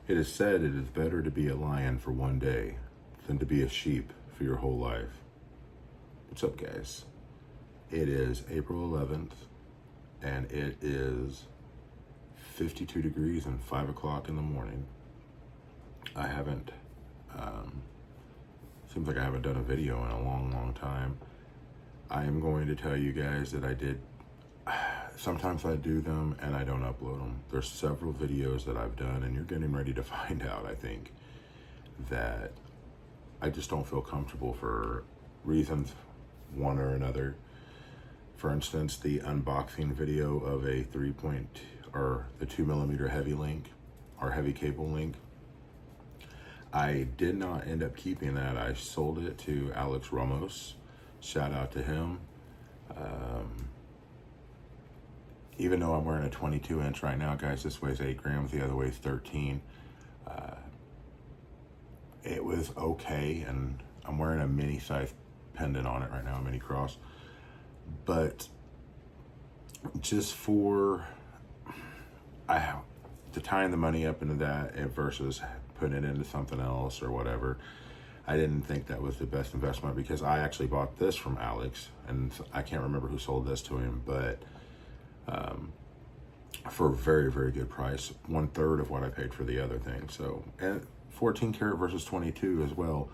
It is said it is better to be a lion for one day than to be a sheep for your whole life. What's up, guys? It is April 11th, and it is 52 degrees and 5 o'clock in the morning. I haven't, seems like I haven't done a video in a long time. I am going to tell you guys that sometimes I do them and I don't upload them. There's several videos that I've done, and you're getting ready to find out, I think, that I just don't feel comfortable for reasons, one or another. For instance, the unboxing video of a 2mm heavy link, or heavy cable link. I did not end up keeping that. I sold it to Alex Ramos. Shout out to him. Even though I'm wearing a 22 inch right now, guys, this weighs 8 grams, the other weighs 13. It was okay, and I'm wearing a mini size pendant on it right now, a mini cross. But just for to tying the money up into that versus putting it into something else or whatever, I didn't think that was the best investment, because I actually bought this from Alex, and I can't remember who sold this to him, but for a very good price, 1/3 of what I paid for the other thing. So, and 14 karat versus 22 as well.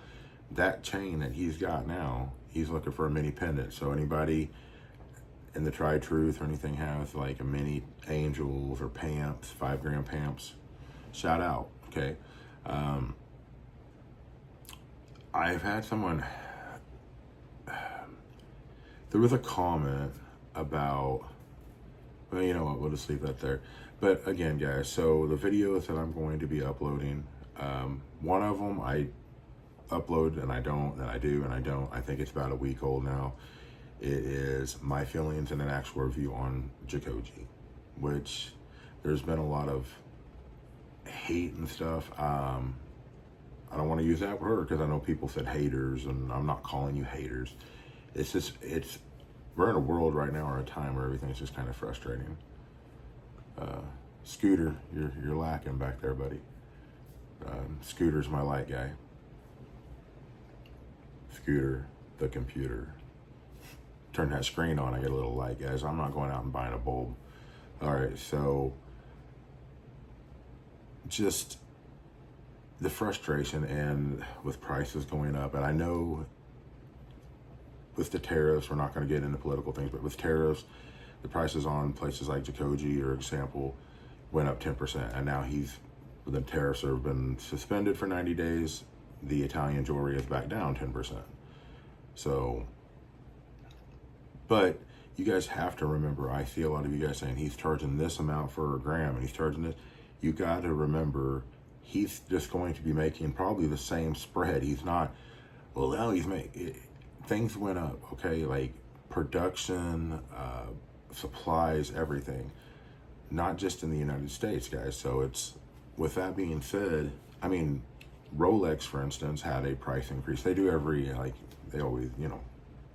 That chain that he's got now, he's looking for a mini pendant. So anybody in the Tri-Truth or anything has like a mini angels or pamps, 5 gram pamps, shout out. Okay. I've had someone, there was a comment about, well, you know what, we'll just leave that there. But again, guys, so the videos that I'm going to be uploading, one of them I upload and I don't, and I do and I don't. I think it's about a week old now. It is my feelings and an actual review on Jacoji, which there's been a lot of hate and stuff. I don't want to use that word because I know people said haters, and I'm not calling you haters. It's just, we're in a world right now, or a time where everything's just kind of frustrating. Scooter, you're lacking back there, buddy. Scooter's my light guy. Scooter, the computer. Turn that screen on, I get a little light, guys. I'm not going out and buying a bulb. All right, so just the frustration, and with prices going up, and I know with the tariffs, we're not going to get into political things, but with tariffs, the prices on places like Jacoji, or example, went up 10%, and now the tariffs have been suspended for 90 days. The Italian jewelry is back down 10%. So, but you guys have to remember, I see a lot of you guys saying he's charging this amount for a gram and he's charging this. You got to remember, he's just going to be making probably the same spread. He's not, well, now he's making, things went up, okay? Like production, supplies, everything, not just in the United States, guys. So it's, with that being said, I mean, Rolex, for instance, had a price increase. They do every, like, they always, you know,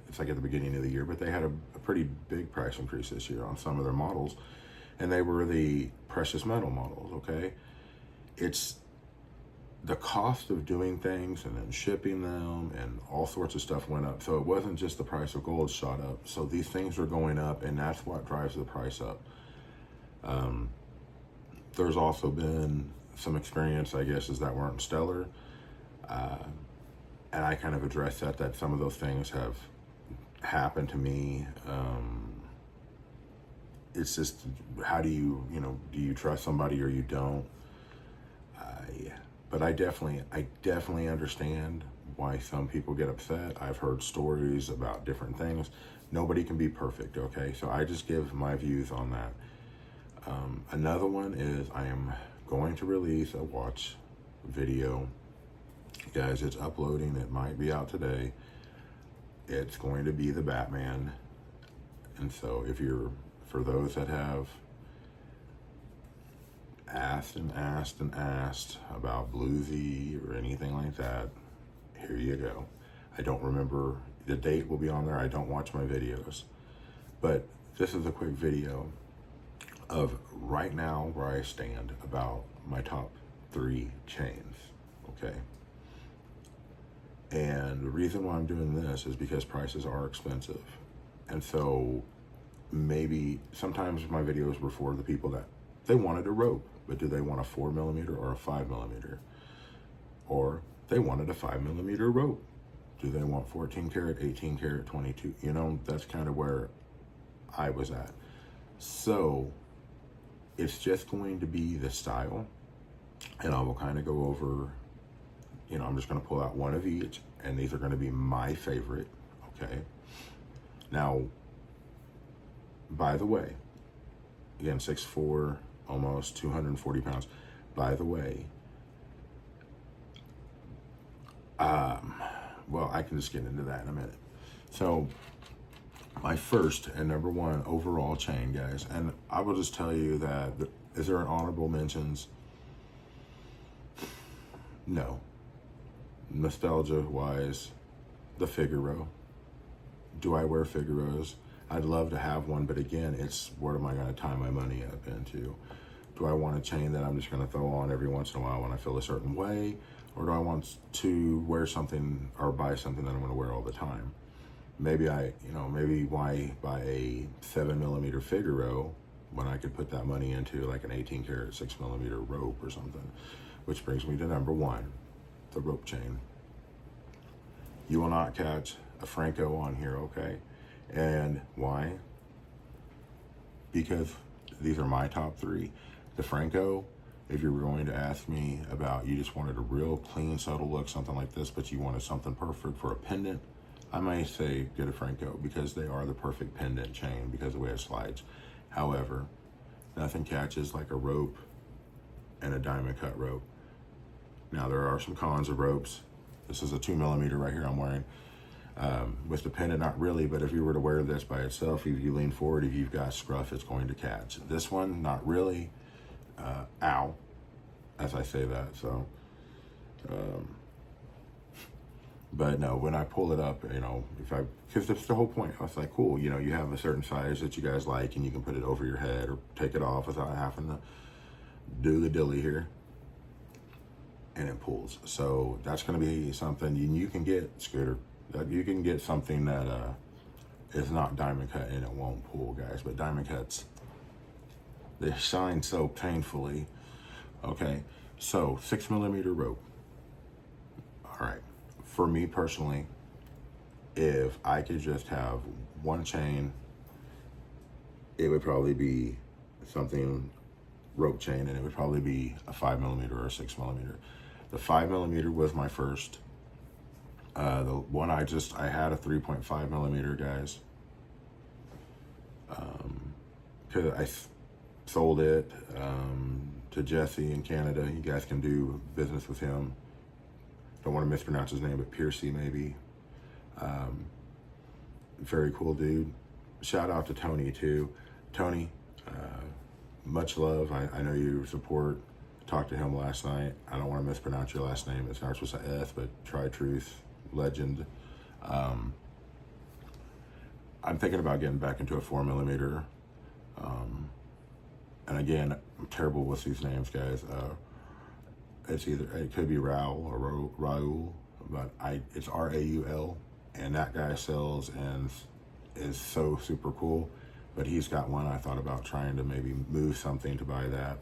it's like at the beginning of the year, but they had a pretty big price increase this year on some of their models, and they were the precious metal models, okay? It's the cost of doing things and then shipping them and all sorts of stuff went up. So it wasn't just the price of gold shot up. So these things are going up, and that's what drives the price up. There's also been some experience, I guess, is that weren't stellar. And I kind of addressed that some of those things have happened to me. It's just, how do you trust somebody or you don't? But I definitely understand why some people get upset. I've heard stories about different things. Nobody can be perfect, okay? So I just give my views on that. Another one is I am going to release a watch video. Guys, it's uploading. It might be out today. It's going to be the Batman. And so for those that have asked about Bluesy or anything like that, here you go. I don't remember, the date will be on there. I don't watch my videos. But this is a quick video of right now where I stand about my top 3 chains, okay? And the reason why I'm doing this is because prices are expensive. And so maybe sometimes my videos were for the people that they wanted a rope, but do they want a 4mm or a 5mm? Or they wanted a 5mm rope. Do they want 14 karat, 18 karat, 22? You know, that's kind of where I was at. So it's just going to be the style, and I will kind of go over, you know, I'm just going to pull out one of each, and these are going to be my favorite, okay? Now, by the way, again, 6'4", almost 240 pounds. By the way, well, I can just get into that in a minute. So my first and number one overall chain, guys, and I will just tell you that, is there an honorable mentions? No. Nostalgia-wise, the Figaro. Do I wear Figaros? I'd love to have one, but again, it's what am I going to tie my money up into? Do I want a chain that I'm just going to throw on every once in a while when I feel a certain way? Or do I want to wear something or buy something that I'm going to wear all the time? Maybe maybe why buy a 7mm Figaro when I could put that money into like an 18 karat 6mm rope or something? Which brings me to number one, the rope chain. You will not catch a Franco on here, okay? And why? Because these are my top 3. The Franco, if you were going to ask me about, you just wanted a real clean, subtle look, something like this, but you wanted something perfect for a pendant, I might say get a Franco, because they are the perfect pendant chain because of the way it slides. However, nothing catches like a rope and a diamond cut rope. Now, there are some cons of ropes. This is a 2mm right here I'm wearing. With the pendant, not really, but if you were to wear this by itself, if you lean forward, if you've got scruff, it's going to catch. This one, not really. Ow, as I say that, so. But no, when I pull it up, you know, because that's the whole point. I was like, cool, you know, you have a certain size that you guys like, and you can put it over your head or take it off without having to do the dilly here. And it pulls. So that's going to be something you can get, Scooter. You can get something that is not diamond cut and it won't pull, guys. But diamond cuts, they shine so painfully. Okay, so 6mm rope. All right, for me personally, if I could just have one chain, it would probably be something rope chain, and it would probably be a 5mm or a 6mm. The 5mm was my first. The one I had a 3.5mm, guys. Because I sold it to Jesse in Canada. You guys can do business with him. Don't want to mispronounce his name, but Piercy maybe. Very cool dude. Shout out to Tony too. Tony, much love. I know you support. Talked to him last night. I don't want to mispronounce your last name. It starts with an S, but Truth, legend. I'm thinking about getting back into a 4mm. And again, I'm terrible with these names, guys. It could be Raul or Raul, but it's Raul, and that guy sells and is so super cool. But he's got one. I thought about trying to maybe move something to buy that,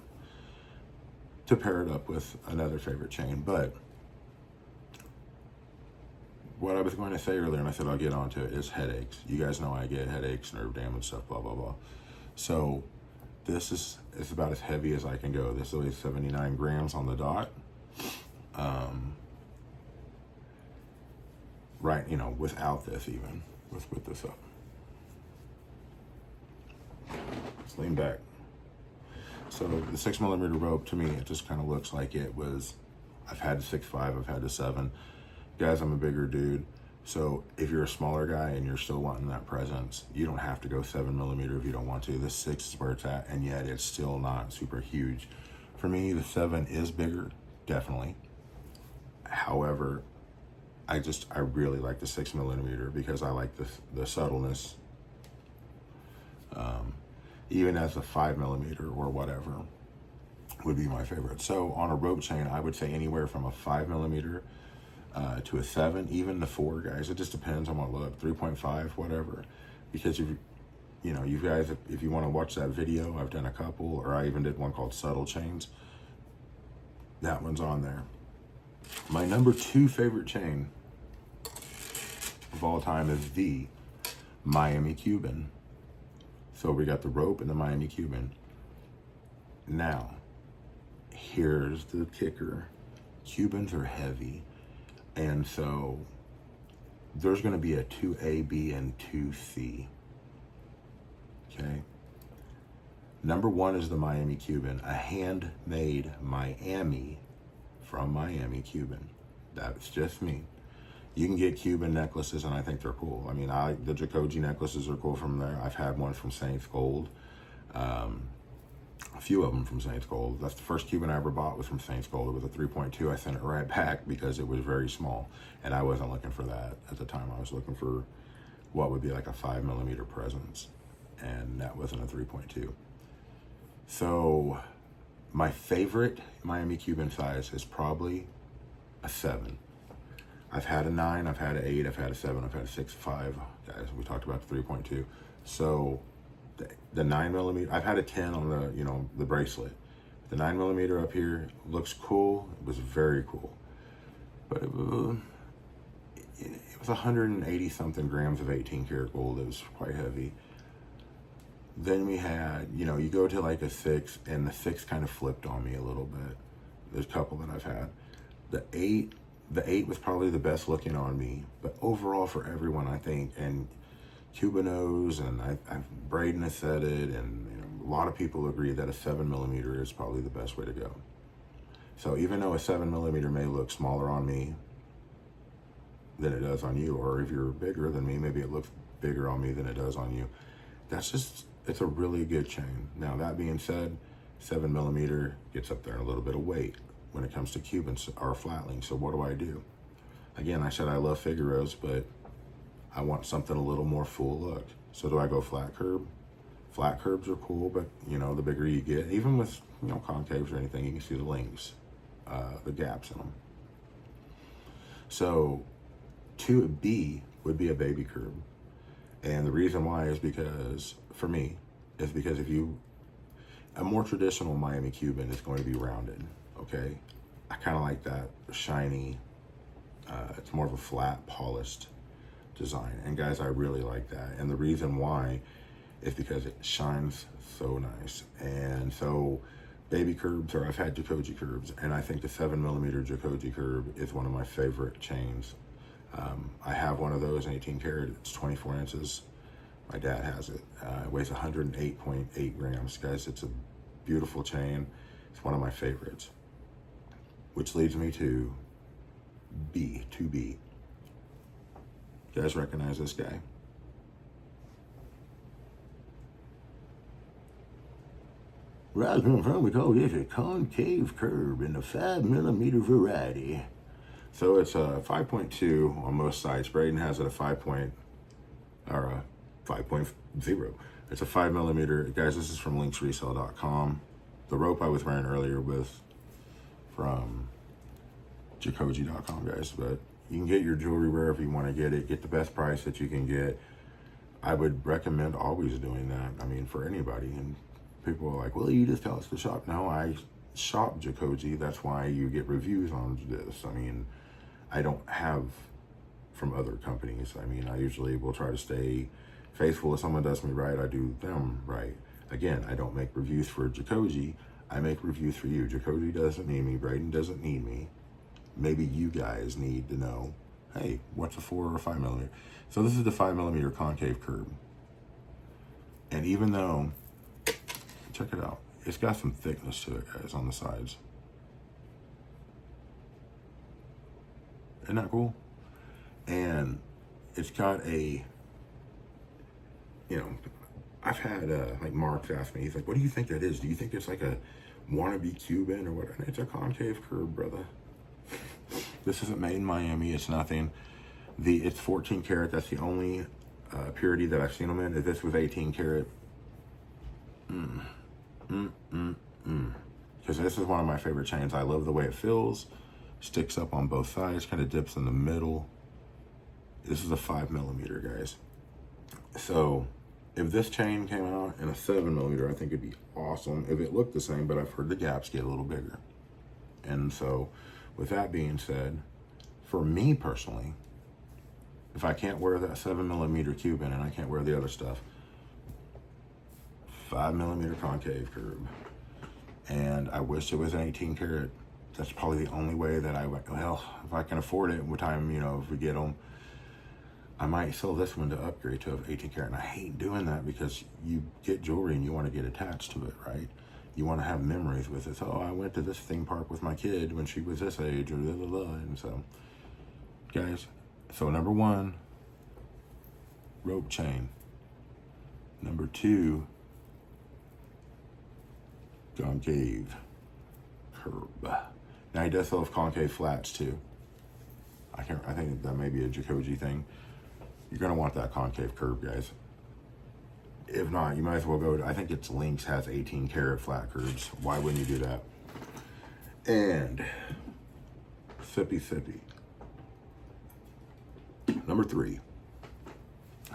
to pair it up with another favorite chain. But what I was going to say earlier, and I said I'll get onto it, is headaches. You guys know I get headaches, nerve damage stuff, blah, blah, blah. So this is about as heavy as I can go. This weighs 79 grams on the dot. Right, you know, without this even. Let's put this up. Let's lean back. So the 6mm rope, to me, it just kind of looks like it was, I've had 6'5", I've had a 7. Guys, I'm a bigger dude. So if you're a smaller guy and you're still wanting that presence, you don't have to go 7mm if you don't want to. The 6 is where it's at, and yet it's still not super huge. For me, the 7 is bigger, definitely. However, I really like the 6mm because I like the subtleness. Even as a 5mm or whatever. would be my favorite. So on a rope chain, I would say anywhere from a 5 millimeter to a 7, even the 4, guys. It just depends on what look, 3.5, whatever. Because you guys, if you want to watch that video, I've done a couple, or I even did one called Subtle Chains. That one's on there. My number 2 favorite chain of all time is the Miami Cuban. So we got the rope and the Miami Cuban. Now, here's the kicker. Cubans are heavy. And so there's going to be a 2A, B, and 2C. Okay. Number 1 is the Miami Cuban, a handmade Miami from Miami Cuban. That's just me. You can get Cuban necklaces, and I think they're cool. I mean, the Jacoji necklaces are cool from there. I've had one from Saints Gold. A few of them from Saints Gold. That's the first Cuban I ever bought was from Saints Gold. It was a 3.2. I sent it right back because it was very small, and I wasn't looking for that at the time. I was looking for what would be like a 5 millimeter presence, and that wasn't a 3.2. So my favorite Miami Cuban size is probably a 7. I've had a 9, I've had an 8, I've had a 7, I've had a 6, 5. Guys, we talked about the 3.2. So the 9 millimeter, I've had a 10 on the bracelet. The 9 millimeter up here looks cool. It was very cool, but it was 180 something grams of 18 karat gold. It was quite heavy. Then we had, you go to like a 6, and the 6 kind of flipped on me a little bit. There's a couple that I've had. The 8 was probably the best looking on me, but overall for everyone, I think, and Cubanos, and Braden has said it, and a lot of people agree that a 7 millimeter is probably the best way to go. So even though a 7 millimeter may look smaller on me than it does on you, or if you're bigger than me, maybe it looks bigger on me than it does on you. It's a really good chain. Now, that being said, 7 millimeter gets up there in a little bit of weight when it comes to Cubans or flatlings. So what do? Again, I said I love Figueroas, but I want something a little more full look. So do I go flat curb? Flat curbs are cool, but the bigger you get, even with concaves or anything, you can see the links, the gaps in them. So 2B would be a baby curb. And the reason why is because, for me, a more traditional Miami Cuban is going to be rounded, okay? I kind of like that shiny, it's more of a flat, polished design. And guys, I really like that. And the reason why is because it shines so nice. And so baby curbs, or I've had Jacoji curbs, and I think the 7 millimeter Jacoji curb is one of my favorite chains. I have one of those, 18 karat, it's 24 inches. My dad has it. It weighs 108.8 grams. Guys, it's a beautiful chain. It's one of my favorites. Which leads me to 2B. You guys recognize this guy? Right from we call this a concave curb in the 5 millimeter variety. So it's a 5.2 on most sites. Braden has it a 5.0. It's a 5 millimeter. Guys, this is from linksresale.com. The rope I was wearing earlier was from Jacoji.com, guys. But you can get your jewelry wherever you want to get it. Get the best price that you can get. I would recommend always doing that. I mean, for anybody. And people are like, well, you just tell us to shop. No, I shop Jacoji. That's why you get reviews on this. I mean, I don't have from other companies. I mean, I usually will try to stay faithful. If someone does me right, I do them right. Again, I don't make reviews for Jacoji. I make reviews for you. Jacoji doesn't need me. Braden doesn't need me. Maybe you guys need to know, hey, what's a 4 or 5 millimeter? So this is the 5 millimeter concave curb. And even though, check it out, it's got some thickness to it, guys, on the sides. Isn't that cool? And it's got a, I've had like Mark ask me, he's like, what do you think that is? Do you think it's like a wannabe Cuban or what? And it's a concave curb, brother. This isn't made in Miami. It's nothing. It's 14 karat. That's the only purity that I've seen them in. If this was 18 karat, because this is one of my favorite chains. I love the way it feels. Sticks up on both sides, kind of dips in the middle. This is a 5mm, guys. So if this chain came out in a 7mm, I think it'd be awesome. If it looked the same, but I've heard the gaps get a little bigger. And so with that being said, for me personally, if I can't wear that 7mm Cuban and I can't wear the other stuff, 5mm concave curb. And I wish it was an 18 karat. That's probably the only way that I went, well, if I can afford it, what time, you know, if we get them, I might sell this one to upgrade to an 18 karat. And I hate doing that because you get jewelry and you want to get attached to it, right? You want to have memories with it. So, oh, I went to this theme park with my kid when she was this age, or blah, blah, blah. And so, guys, so number 1, rope chain. Number 2, concave curb. Now he does sell concave flats too. I think that may be a Jacoji thing. You're gonna want that concave curb, guys. If not, you might as well go to, I think it's Lynx has 18 karat flat curbs. Why wouldn't you do that? And sippy. Number 3.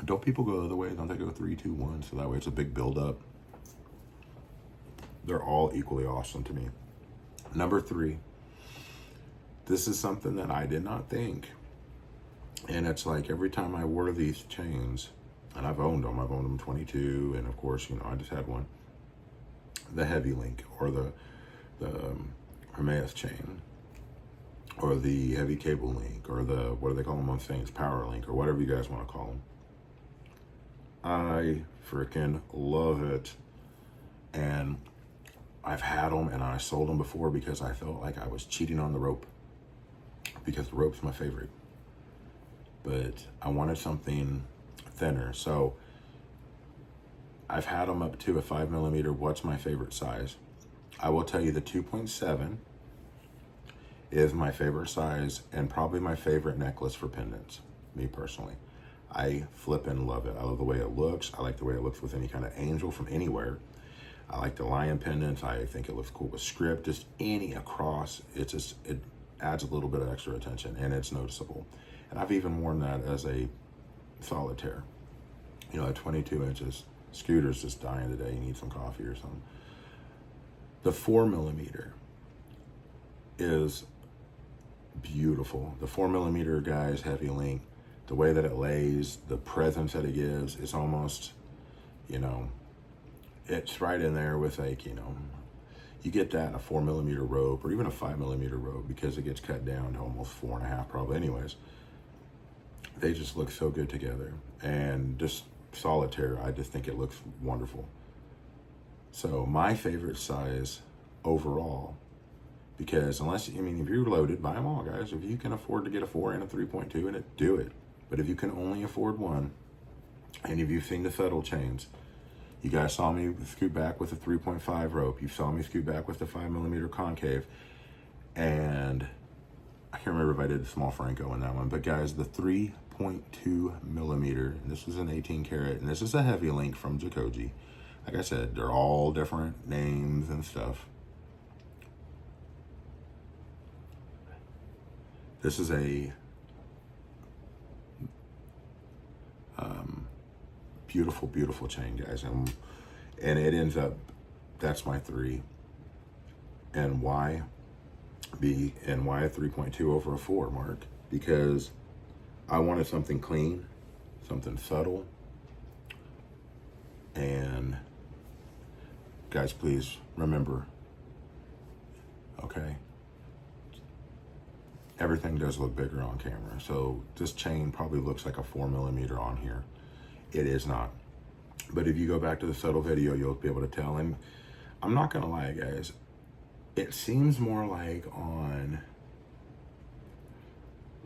Don't people go the other way? Don't they go 3, 2, 1? So that way it's a big build up. They're all equally awesome to me. Number 3. This is something that I did not think. And it's like every time I wore these chains, and I've owned them 22, and of course, you know, I just had one. The heavy link, or the Hermes chain, or the heavy cable link, or the, what do they call them on things? Power link, or whatever you guys want to call them. I freaking love it. And I've had them and I sold them before because I felt like I was cheating on the rope, because the rope's my favorite. But I wanted something thinner. So I've had them up to a 5mm. What's my favorite size? I will tell you the 2.7 is my favorite size and probably my favorite necklace for pendants, me personally. I flippin' love it. I love the way it looks. I like the way it looks with any kind of angel from anywhere. I like the lion pendants. I think it looks cool with script, just any across. It adds a little bit of extra attention and it's noticeable. And I've even worn that as a solitaire. You know, at 22 inches, Scooter's just dying today. You need some coffee or something. The 4mm is beautiful. The 4mm, guys, heavy link, the way that it lays, the presence that it gives, it's almost, you know, it's right in there with, like, you know, you get that in a 4mm rope or even a 5mm rope because it gets cut down to almost 4.5 probably anyways. They just look so good together. And just solitaire, I just think it looks wonderful. So my favorite size overall, because unless, I mean, if you're loaded, buy them all, guys. If you can afford to get a 4 and a 3.2 in it, do it. But if you can only afford one, and if you've seen the Fettle chains, you guys saw me scoot back with a 3.5 rope. You saw me scoot back with the 5mm concave. And I can't remember if I did the small Franco in that one. But guys, the 3.2mm, and this is an 18 karat, and this is a heavy link from Jacoji. Like I said, they're all different names and stuff. This is a beautiful, beautiful chain, guys. And it ends up, that's my 3. And why a 3.2 over a 4, Mark? Because I wanted something clean, something subtle. And guys, please remember, okay? Everything does look bigger on camera. So this chain probably looks like a 4mm on here. It is not. But if you go back to the subtle video, you'll be able to tell. And I'm not gonna lie, guys, it seems more like on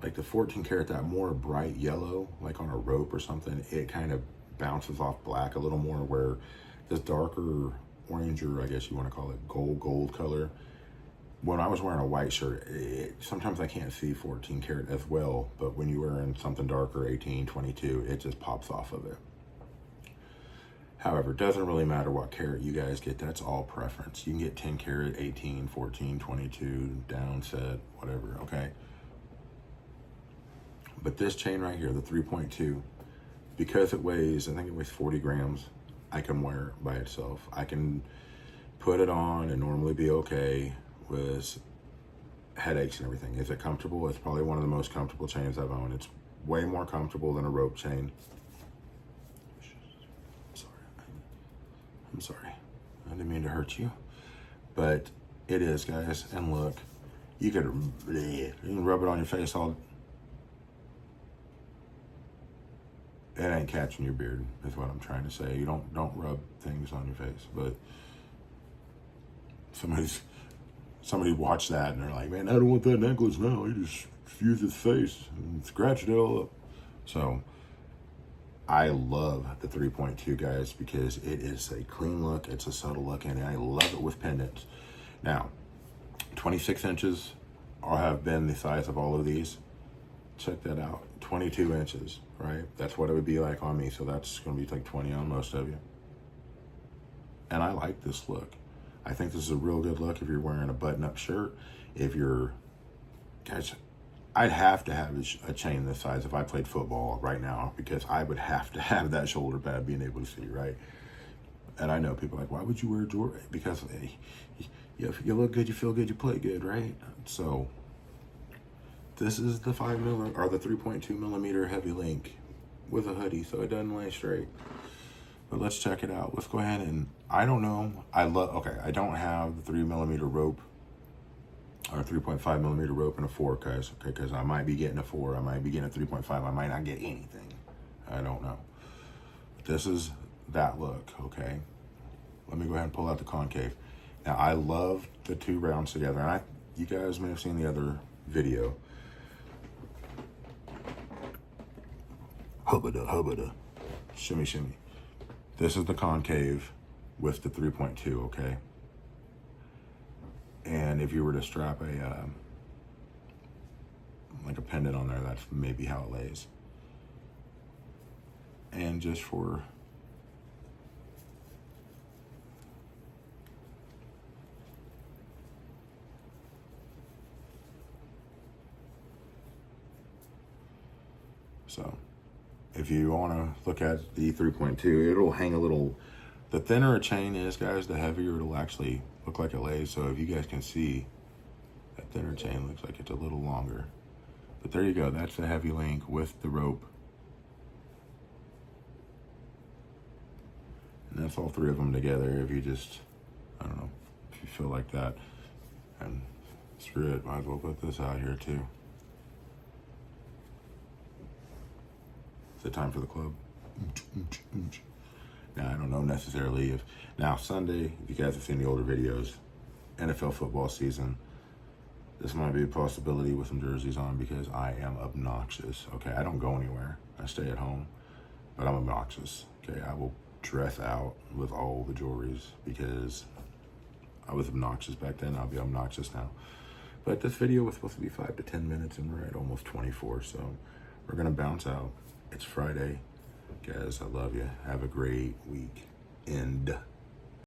like the 14 karat, that more bright yellow, like on a rope or something, it kind of bounces off black a little more, where this darker orange, or I guess you want to call it gold color, when I was wearing a white shirt, sometimes I can't see 14 karat as well, but when you're wearing something darker, 18, 22, it just pops off of it. However, it doesn't really matter what carat you guys get. That's all preference. You can get 10 carat, 18, 14, 22, down set, whatever, okay? But this chain right here, the 3.2, because it weighs, I think it weighs 40 grams, I can wear it by itself. I can put it on and normally be okay with headaches and everything. Is it comfortable? It's probably one of the most comfortable chains I've owned. It's way more comfortable than a rope chain. I'm sorry. I didn't mean to hurt you. But it is, guys. And look, you can rub it on your face all. It ain't catching your beard, is what I'm trying to say. You don't rub things on your face. But somebody watched that and they're like, man, I don't want that necklace now. He just used his face and scratched it all up. So I love the 3.2, guys, because it is a clean look. It's a subtle look, and I love it with pendants. Now, 26 inches have been the size of all of these. Check that out. 22 inches, right? That's what it would be like on me. So that's going to be like 20 on most of you. And I like this look. I think this is a real good look if you're wearing a button-up shirt. If you're, guys, I'd have to have a chain this size if I played football right now, because I would have to have that shoulder pad being able to see, right? And I know people are like, why would you wear Jordan? Because you look good, you feel good, you play good, right? So this is the 3.2 millimeter heavy link with a hoodie, so it doesn't lay straight. But let's check it out. Let's go ahead and, I don't know. I don't have the 3 millimeter rope or 3.5 millimeter rope and a 4, guys. Okay, because I might be getting a 4, I might be getting a 3.5, I might not get anything. I don't know. This is that look, okay? Let me go ahead and pull out the concave. Now, I love the 2 rounds together, and you guys may have seen the other video. Hubbada, hubbada. Shimmy, shimmy. This is the concave with the 3.2, okay? And if you were to strap like a pendant on there, that's maybe how it lays. And just for so if you want to look at the 3.2, it'll hang a little. The thinner a chain is, guys, the heavier it'll actually look like it lays. So if you guys can see, that thinner chain looks like it's a little longer. But there you go. That's the heavy link with the rope. And that's all 3 of them together. If you just, I don't know, if you feel like that. And screw it, might as well put this out here too. Is it time for the club? Now, I don't know necessarily if, now Sunday, if you guys have seen the older videos, NFL football season, this might be a possibility with some jerseys on because I am obnoxious, okay? I don't go anywhere. I stay at home, but I'm obnoxious, okay? I will dress out with all the jewelries because I was obnoxious back then. I'll be obnoxious now. But this video was supposed to be 5 to 10 minutes and we're at almost 24, so we're gonna bounce out. It's Friday. Guys, I love you. Have a great week. End.